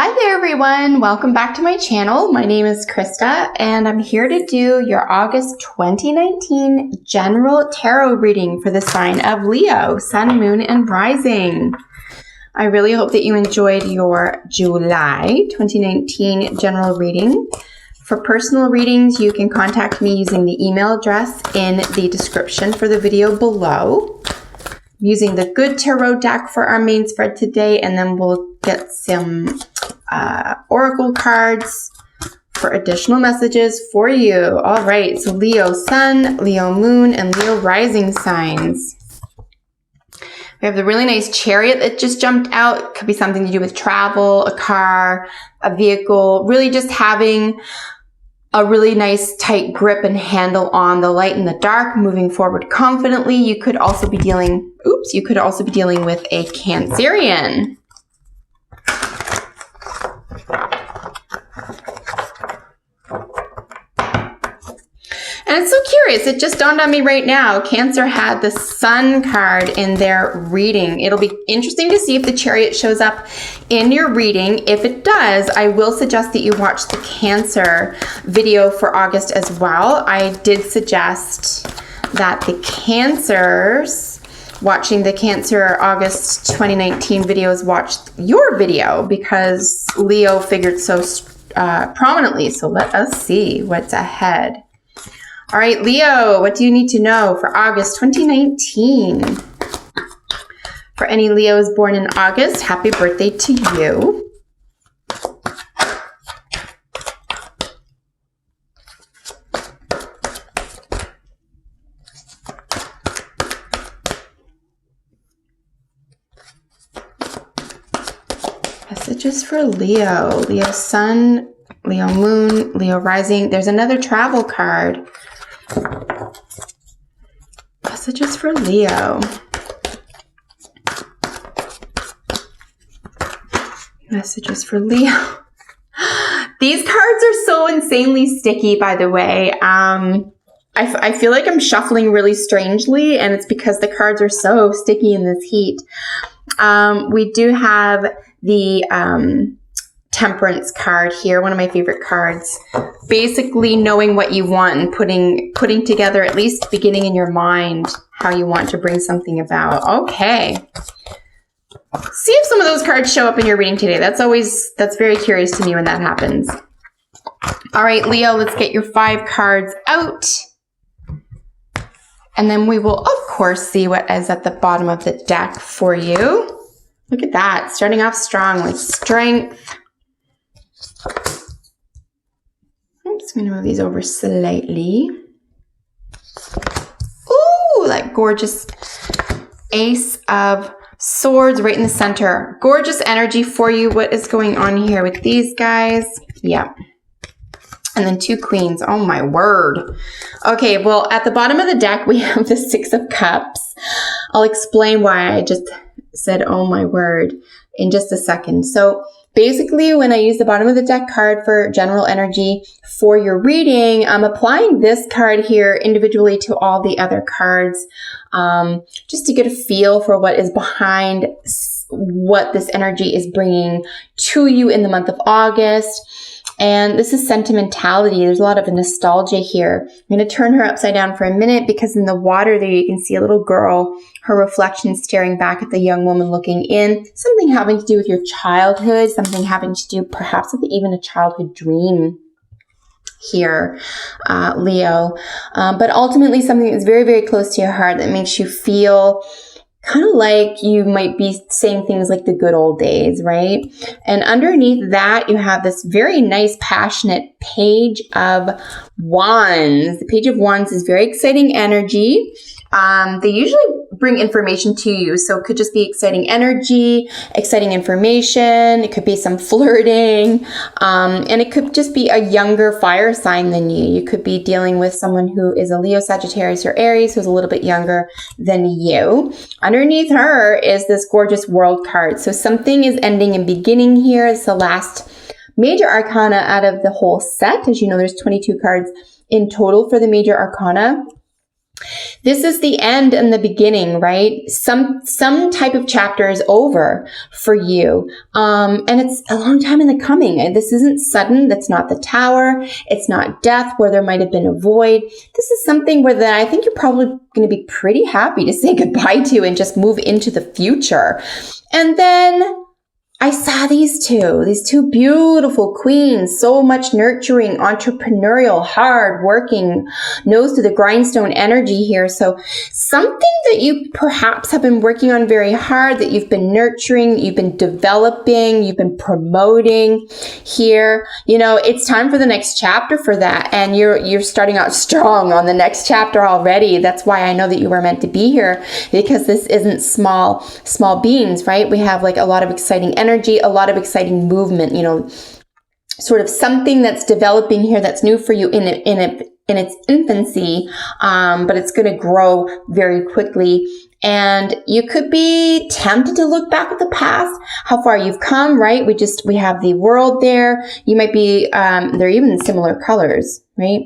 Hi there everyone, welcome back to my channel. My name is Krista and I'm here to do your August 2019 general tarot reading for the sign of Leo, Sun, Moon, and Rising. I really hope that you enjoyed your July 2019 general reading. For personal readings, you can contact me using the email address in the description for the video below. I'm using the Good Tarot deck for our main spread today, and then we'll get some oracle cards for additional messages for you. All right, so Leo Sun, Leo Moon, and Leo Rising signs. We have the really nice Chariot that just jumped out. It could be something to do with travel, a car, a vehicle, really just having a really nice tight grip and handle on the light and the dark, moving forward confidently. You could also be dealing, with a Cancerian. And it's so curious, it just dawned on me right now. Cancer had the Sun card in their reading. It'll be interesting to see if the Chariot shows up in your reading. If it does, I will suggest that you watch the Cancer video for August as well. I did suggest that the Cancers watching the Cancer August 2019 videos watch your video because Leo figured so prominently. So let us see what's ahead. All right, Leo, what do you need to know for August 2019? For any Leos born in August, happy birthday to you. Messages for Leo. Leo Sun, Leo Moon, Leo Rising. There's another travel card. Messages for Leo. Messages for Leo. These cards are so insanely sticky, by the way. I feel like I'm shuffling really strangely, and it's because the cards are so sticky in this heat. We do have the Temperance card here, one of my favorite cards. Basically knowing what you want and putting together, at least beginning in your mind, how you want to bring something about. Okay. See if some of those cards show up in your reading today. That's very curious to me when that happens. All right, Leo, let's get your 5 cards out. And then we will, of course, see what is at the bottom of the deck for you. Look at that, starting off strong with Strength. Oops, I'm going to move these over slightly. Ooh, that gorgeous Ace of Swords right in the center. Gorgeous energy for you. What is going on here with these guys? Yeah. And then 2 Queens. Oh my word. Okay, well, at the bottom of the deck, we have the 6 of Cups. I'll explain why I just said, oh my word, in just a second. So basically, when I use the bottom of the deck card for general energy for your reading, I'm applying this card here individually to all the other cards, just to get a feel for what is behind what this energy is bringing to you in the month of August. And this is sentimentality. There's a lot of nostalgia here. I'm going to turn her upside down for a minute because in the water there you can see a little girl, her reflection staring back at the young woman looking in. Something having to do with your childhood, something having to do perhaps with even a childhood dream here, Leo. But ultimately something that's very, very close to your heart that makes you feel kind of like you might be saying things like the good old days, right? And underneath that, you have this very nice, passionate Page of Wands. The Page of Wands is very exciting energy. They usually bring information to you. So it could just be exciting energy, exciting information. It could be some flirting. And it could just be a younger fire sign than you. You could be dealing with someone who is a Leo, Sagittarius, or Aries who's a little bit younger than you. Underneath her is this gorgeous World card. So something is ending and beginning here. It's the last major arcana out of the whole set. As you know, there's 22 cards in total for the major arcana. This is the end and the beginning, right? Some type of chapter is over for you. And it's a long time in the coming. This isn't sudden. That's not the Tower. It's not death where there might have been a void. This is something where I think you're probably going to be pretty happy to say goodbye to and just move into the future. And then I saw these two beautiful queens, so much nurturing, entrepreneurial, hard working, nose to the grindstone energy here. So something that you perhaps have been working on very hard, that you've been nurturing, you've been developing, you've been promoting here. You know, it's time for the next chapter for that. And you're starting out strong on the next chapter already. That's why I know that you were meant to be here, because this isn't small beings, right? We have like a lot of exciting energy, a lot of exciting movement, you know, sort of something that's developing here that's new for you in its infancy, but it's going to grow very quickly. And you could be tempted to look back at the past, how far you've come, right? We have the world there. You might be, they're even similar colors, right?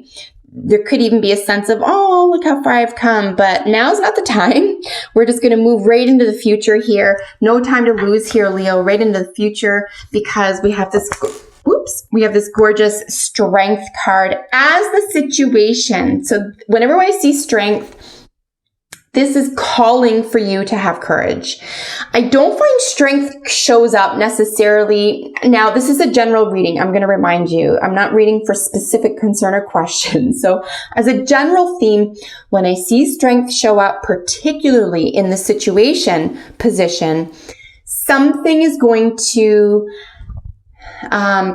There could even be a sense of, oh, look how far I've come, but now's not the time. We're just going to move right into the future here. No time to lose here, Leo, right into the future, because we have this, we have this gorgeous strength card as the situation. So whenever I see strength, this is calling for you to have courage. I don't find strength shows up necessarily. Now, this is a general reading. I'm going to remind you, I'm not reading for specific concern or questions. So as a general theme, when I see strength show up, particularly in the situation position, something is going to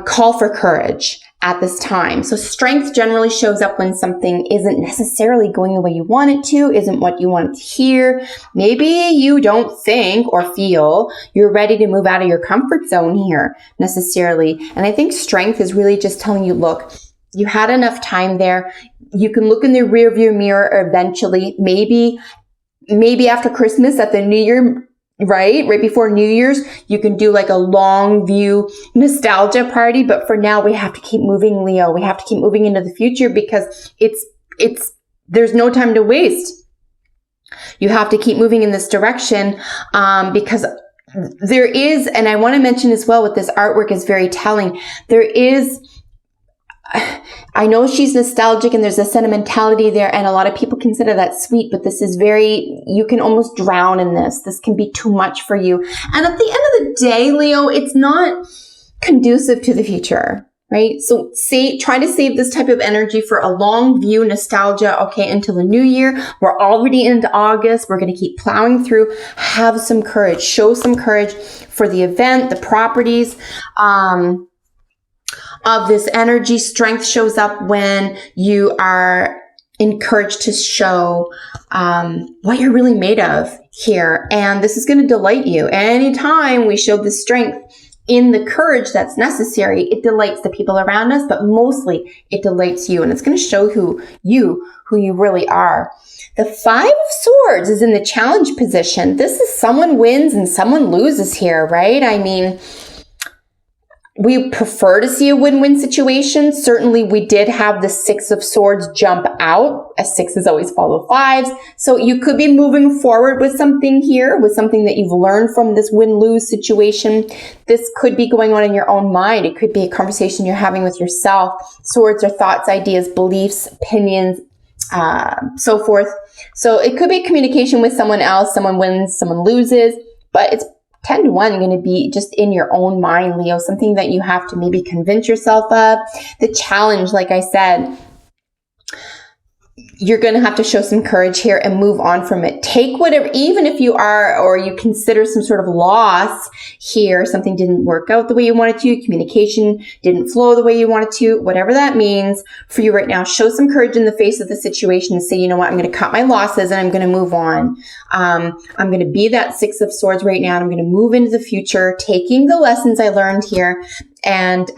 call for courage at this time. So strength generally shows up when something isn't necessarily going the way you want it to, isn't what you want to hear. Maybe you don't think or feel you're ready to move out of your comfort zone here necessarily. And I think strength is really just telling you, look, you had enough time there. You can look in the rearview mirror eventually, maybe after Christmas at the New Year, right before New Year's, you can do like a long view nostalgia party. But for now, we have to keep moving, Leo. We have to keep moving into the future, because there's no time to waste. You have to keep moving in this direction, because there is, and I want to mention as well, with this artwork is very telling. There is, I know she's nostalgic and there's a sentimentality there, and a lot of people consider that sweet, but this is very, you can almost drown in this. This can be too much for you. And at the end of the day, Leo, it's not conducive to the future, right? So try to save this type of energy for a long view nostalgia, okay, until the new year. We're already into August. We're going to keep plowing through. Have some courage. Show some courage for the event, the properties, of this energy. Strength shows up when you are encouraged to show what you're really made of here. And this is going to delight you. Anytime we show the strength in the courage that's necessary, it delights the people around us, but mostly it delights you. And it's going to show who you really are. The Five of Swords is in the challenge position. This is someone wins and someone loses here, right? I mean, we prefer to see a win-win situation. Certainly, we did have the Six of Swords jump out. A sixes always follow fives. So you could be moving forward with something here, with something that you've learned from this win-lose situation. This could be going on in your own mind. It could be a conversation you're having with yourself. Swords are thoughts, ideas, beliefs, opinions, so forth. So it could be communication with someone else. Someone wins, someone loses, but it's 10 to 1 going to be just in your own mind, Leo, something that you have to maybe convince yourself of. The challenge, like I said, you're going to have to show some courage here and move on from it. Take whatever, even if you are, or you consider some sort of loss here, something didn't work out the way you wanted to, communication didn't flow the way you wanted to, whatever that means for you right now, show some courage in the face of the situation and say, you know what, I'm going to cut my losses and I'm going to move on. I'm going to be that Six of Swords right now, and I'm going to move into the future, taking the lessons I learned here and,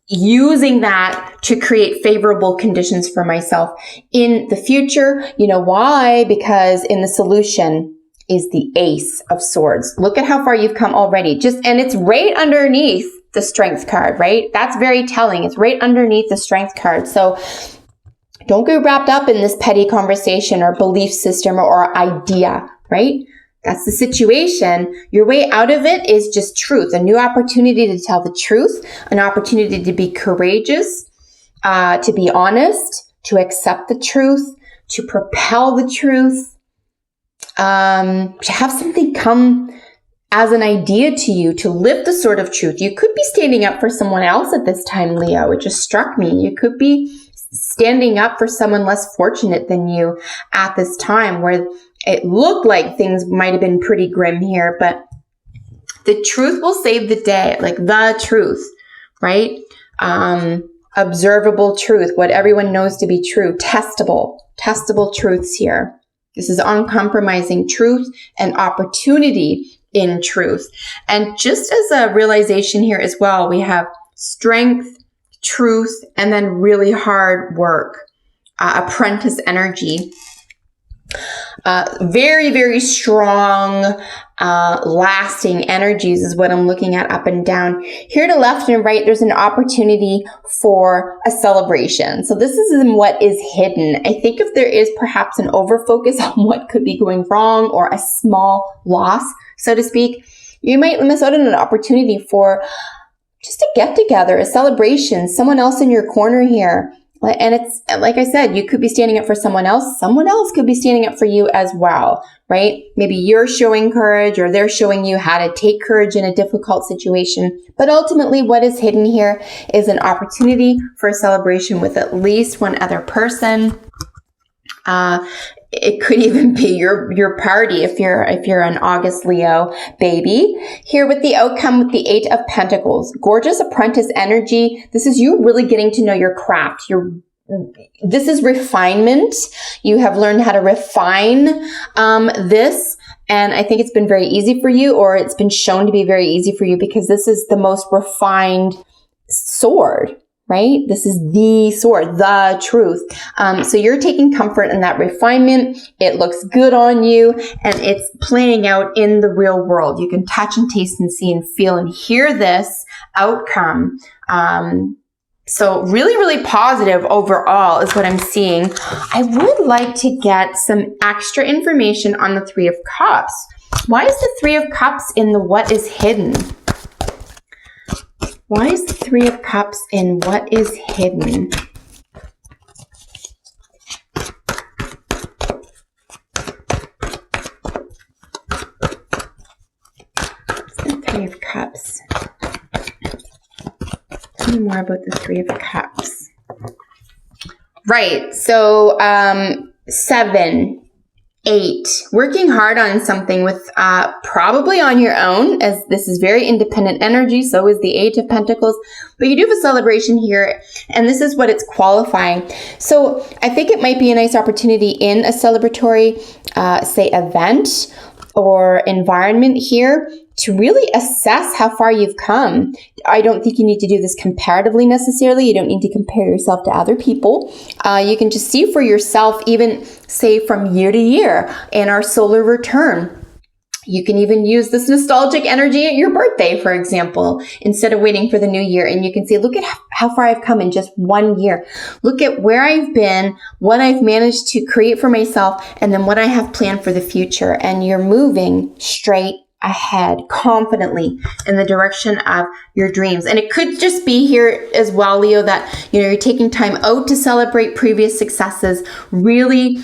using that to create favorable conditions for myself in the future. You know why? Because in the solution is the Ace of Swords. Look at how far you've come already. And it's right underneath the Strength card, right? That's very telling. It's right underneath the Strength card. So Don't get wrapped up in this petty conversation or belief system or idea, right? That's the situation. Your way out of it is just truth, a new opportunity to tell the truth, an opportunity to be courageous, to be honest, to accept the truth, to propel the truth, to have something come as an idea to you, to live the sort of truth. You could be standing up for someone else at this time, Leo. It just struck me. You could be standing up for someone less fortunate than you at this time, where it looked like things might have been pretty grim here, but the truth will save the day, like the truth, right? Observable truth, what everyone knows to be true, testable truths here. This is uncompromising truth and opportunity in truth. And just as a realization here as well, we have strength, truth, and then really hard work, apprentice energy. Very, very strong, lasting energies is what I'm looking at up and down. Here to left and right, there's an opportunity for a celebration. So this is in what is hidden. I think if there is perhaps an overfocus on what could be going wrong or a small loss, so to speak, you might miss out on an opportunity for just a get together, a celebration, someone else in your corner here. And it's like I said, you could be standing up for someone else could be standing up for you as well, right? Maybe you're showing courage or they're showing you how to take courage in a difficult situation. But ultimately, what is hidden here is an opportunity for a celebration with at least one other person. It could even be your party if you're an August Leo baby. Here with the outcome with the 8 of Pentacles, gorgeous apprentice energy. This is you really getting to know your craft. This is refinement. You have learned how to refine this. And I think it's been very easy for you, or it's been shown to be very easy for you, because this is the most refined sword. Right? This is the sword, the truth. So you're taking comfort in that refinement. It looks good on you, and it's playing out in the real world. You can touch and taste and see and feel and hear this outcome. So really, really positive overall is what I'm seeing. I would like to get some extra information on the 3 of Cups. Why is the 3 of Cups in the what is hidden? Why is the 3 of Cups in what is hidden? The 3 of Cups. Tell me more about the 3 of Cups. Right. So, 7. 8, working hard on something with probably on your own, as this is very independent energy. So is the 8 of Pentacles, but you do have a celebration here, and this is what it's qualifying. So I think it might be a nice opportunity in a celebratory, say, event or environment here to really assess how far you've come. I don't think you need to do this comparatively necessarily. You don't need to compare yourself to other people. You can just see for yourself, even say from year to year in our solar return. You can even use this nostalgic energy at your birthday, for example, instead of waiting for the new year. And you can say, look at how far I've come in just 1 year. Look at where I've been, what I've managed to create for myself, and then what I have planned for the future. And you're moving straight ahead confidently in the direction of your dreams. And it could just be here as well, Leo, that you're taking time out to celebrate previous successes, really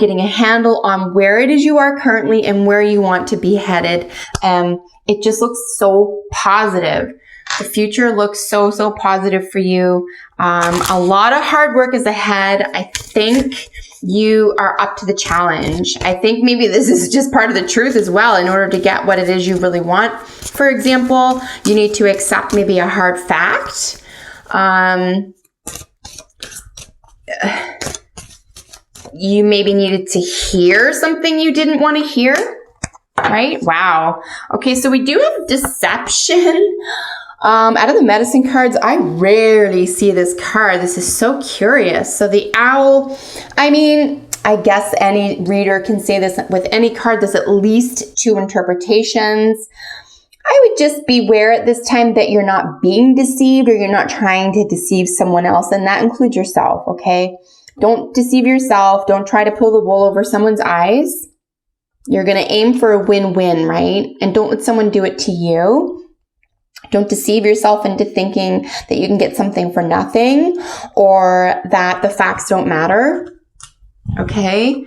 getting a handle on where it is you are currently and where you want to be headed. It just looks so positive. The future looks so, so positive for you. A lot of hard work is ahead. I think you are up to the challenge. I think maybe this is just part of the truth as well. In order to get what it is you really want, for example, you need to accept maybe a hard fact. You maybe needed to hear something you didn't want to hear, right? Wow. Okay, so we do have deception. Out of the medicine cards, I rarely see this card. This is so curious. So the owl, I mean, I guess any reader can say this with any card. There's at least 2 interpretations. I would just beware at this time that you're not being deceived or you're not trying to deceive someone else. And that includes yourself, okay? Don't deceive yourself. Don't try to pull the wool over someone's eyes. You're going to aim for a win-win, right? And don't let someone do it to you. Don't deceive yourself into thinking that you can get something for nothing or that the facts don't matter. Okay?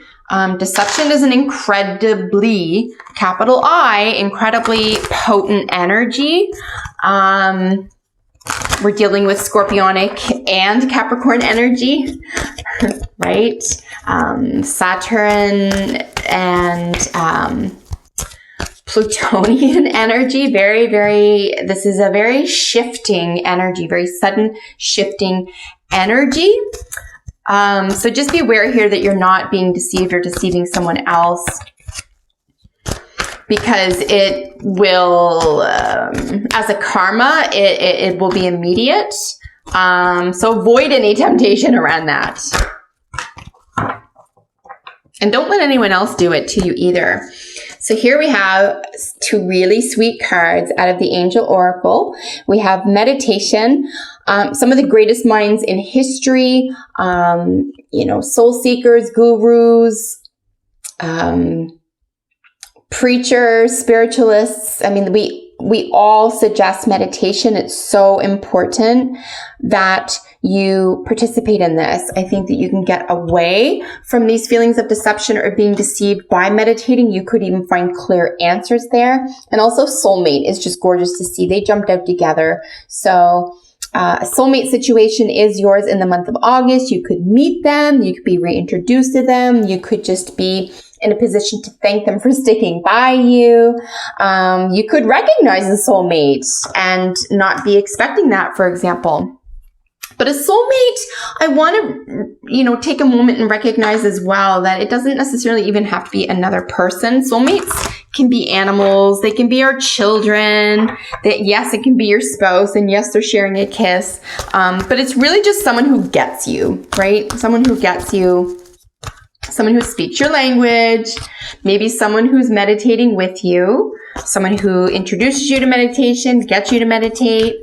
Deception is an incredibly, capital I, incredibly potent energy. We're dealing with Scorpionic and Capricorn energy, right? Saturn and Plutonian energy. Very, very, this is a very shifting energy, very sudden shifting energy. So just be aware here that you're not being deceived or deceiving someone else, because it will, as a karma, it will be immediate. So avoid any temptation around that. And don't let anyone else do it to you either. So here we have two really sweet cards out of the Angel Oracle. We have meditation. Some of the greatest minds in history, you know, soul seekers, gurus, preachers, spiritualists. I mean, we all suggest meditation. It's so important that you participate in this. I think that you can get away from these feelings of deception or being deceived by meditating. You could even find clear answers there. And also soulmate is just gorgeous to see. They jumped out together. So a soulmate situation is yours in the month of August. You could meet them. You could be reintroduced to them. You could just be in a position to thank them for sticking by you. You could recognize a soulmate and not be expecting that, for example. But a soulmate, I want to, you know, take a moment and recognize as well that it doesn't necessarily even have to be another person. Soulmates can be animals. They can be our children. Yes, it can be your spouse. And yes, they're sharing a kiss. But it's really just someone who gets you, right? Someone who gets you. Someone who speaks your language. Maybe someone who's meditating with you. Someone who introduces you to meditation, gets you to meditate.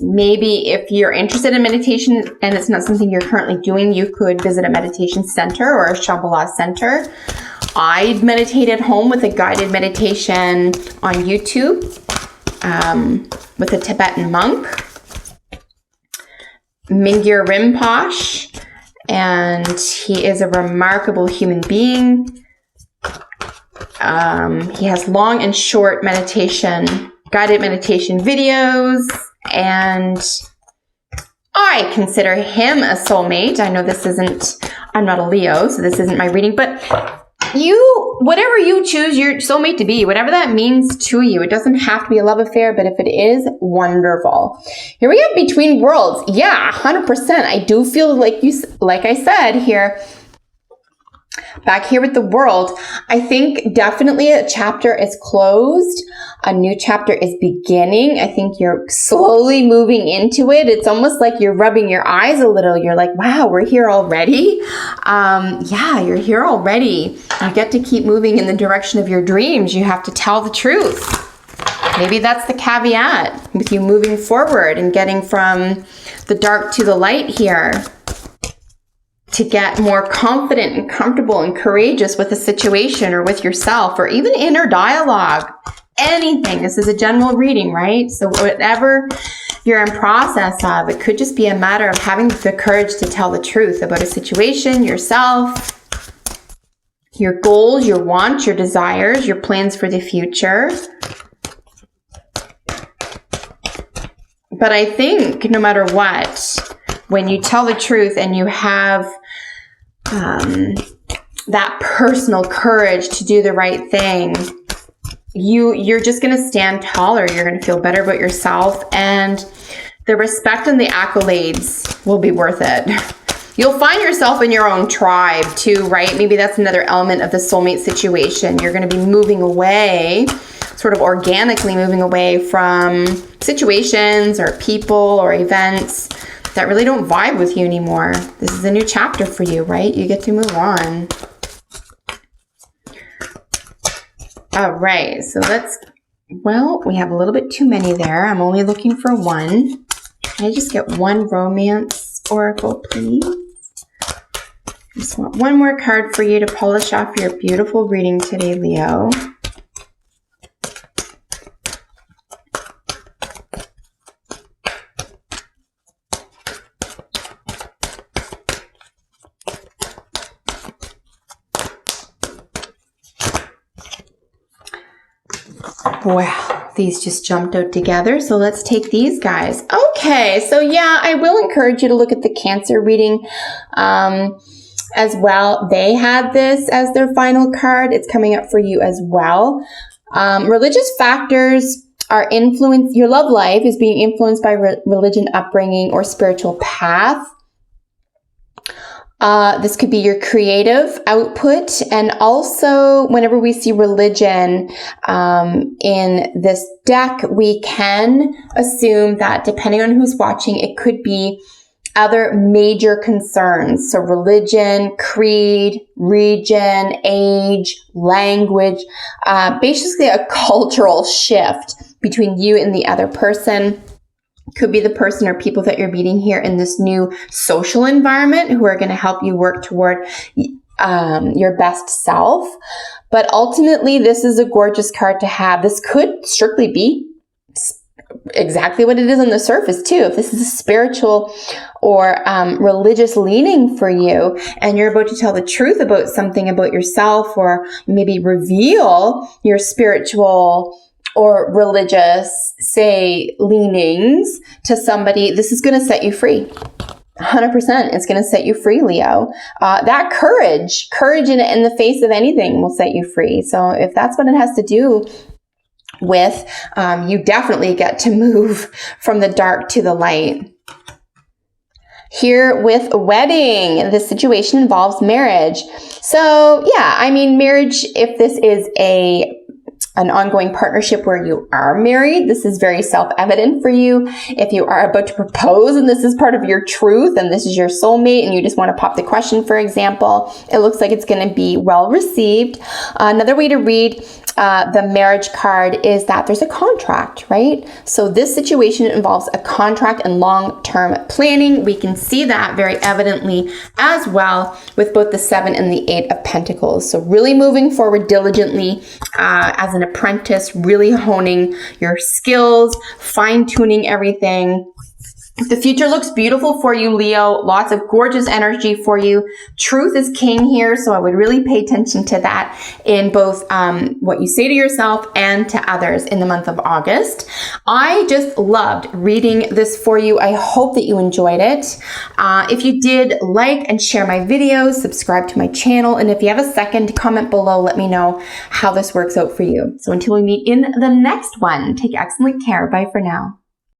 Maybe if you're interested in meditation and it's not something you're currently doing, you could visit a meditation center or a Shambhala center. I meditate at home with a guided meditation on YouTube with a Tibetan monk, Mingyur Rinpoche, and he is a remarkable human being. He has long and short meditation, guided meditation videos. And I consider him a soulmate. I know this isn't, I'm not a Leo, so this isn't my reading, but whatever you choose your soulmate to be, whatever that means to you, it doesn't have to be a love affair, but if it is, wonderful. Here we have Between Worlds. Yeah, 100%. I do feel like I said here, back here with the World, I think definitely a chapter is closed. A new chapter is beginning. I think you're slowly moving into it. It's almost like you're rubbing your eyes a little. You're like, wow, we're here already. Yeah, you're here already. You get to keep moving in the direction of your dreams. You have to tell the truth. Maybe that's the caveat with you moving forward and getting from the dark to the light here, to get more confident and comfortable and courageous with a situation or with yourself or even inner dialogue. Anything. This is a general reading, right? So whatever you're in process of, it could just be a matter of having the courage to tell the truth about a situation, yourself, your goals, your wants, your desires, your plans for the future. But I think no matter what, when you tell the truth and you have that personal courage to do the right thing, you're just going to stand taller. You're going to feel better about yourself, and the respect and the accolades will be worth it. You'll find yourself in your own tribe too, right? Maybe that's another element of the soulmate situation. You're going to be moving away, sort of organically moving away from situations or people or events that really don't vibe with you anymore. This is a new chapter for you, right? You get to move on. All right, so well, we have a little bit too many there. I'm only looking for one. Can I just get one romance Oracle, please. Just want one more card for you to polish off your beautiful reading today, Leo. Wow, these just jumped out together. So let's take these guys. Okay, so yeah, I will encourage you to look at the Cancer reading as well. They had this as their final card. It's coming up for you as well. Religious factors are influenced. Your love life is being influenced by religion, upbringing, or spiritual path. This could be your creative output. And also, whenever we see religion in this deck, we can assume that depending on who's watching, it could be other major concerns. So religion, creed, region, age, language, basically a cultural shift between you and the other person. Could be the person or people that you're meeting here in this new social environment who are going to help you work toward your best self. But ultimately, this is a gorgeous card to have. This could strictly be exactly what it is on the surface too. If this is a spiritual or religious leaning for you, and you're about to tell the truth about something about yourself, or maybe reveal your spiritual or religious, say, leanings to somebody, this is going to set you free. 100%. It's going to set you free, Leo. That courage in the face of anything will set you free. So if that's what it has to do with, you definitely get to move from the dark to the light. Here with a wedding, the situation involves marriage. So yeah, I mean, marriage, if this is an ongoing partnership where you are married, this is very self-evident for you. If you are about to propose and this is part of your truth and this is your soulmate and you just want to pop the question, for example, it looks like it's going to be well received. Another way to read the marriage card is that there's a contract, right? So this situation involves a contract and long-term planning. We can see that very evidently as well with both the 7 and the 8 of Pentacles. So really moving forward diligently as an apprentice, really honing your skills, fine-tuning everything. The future looks beautiful for you, Leo. Lots of gorgeous energy for you. Truth is king here, so I would really pay attention to that in both what you say to yourself and to others in the month of August. I just loved reading this for you. I hope that you enjoyed it. If you did, like and share my videos, subscribe to my channel, and if you have a second, comment below. Let me know how this works out for you. So until we meet in the next one, take excellent care. Bye for now.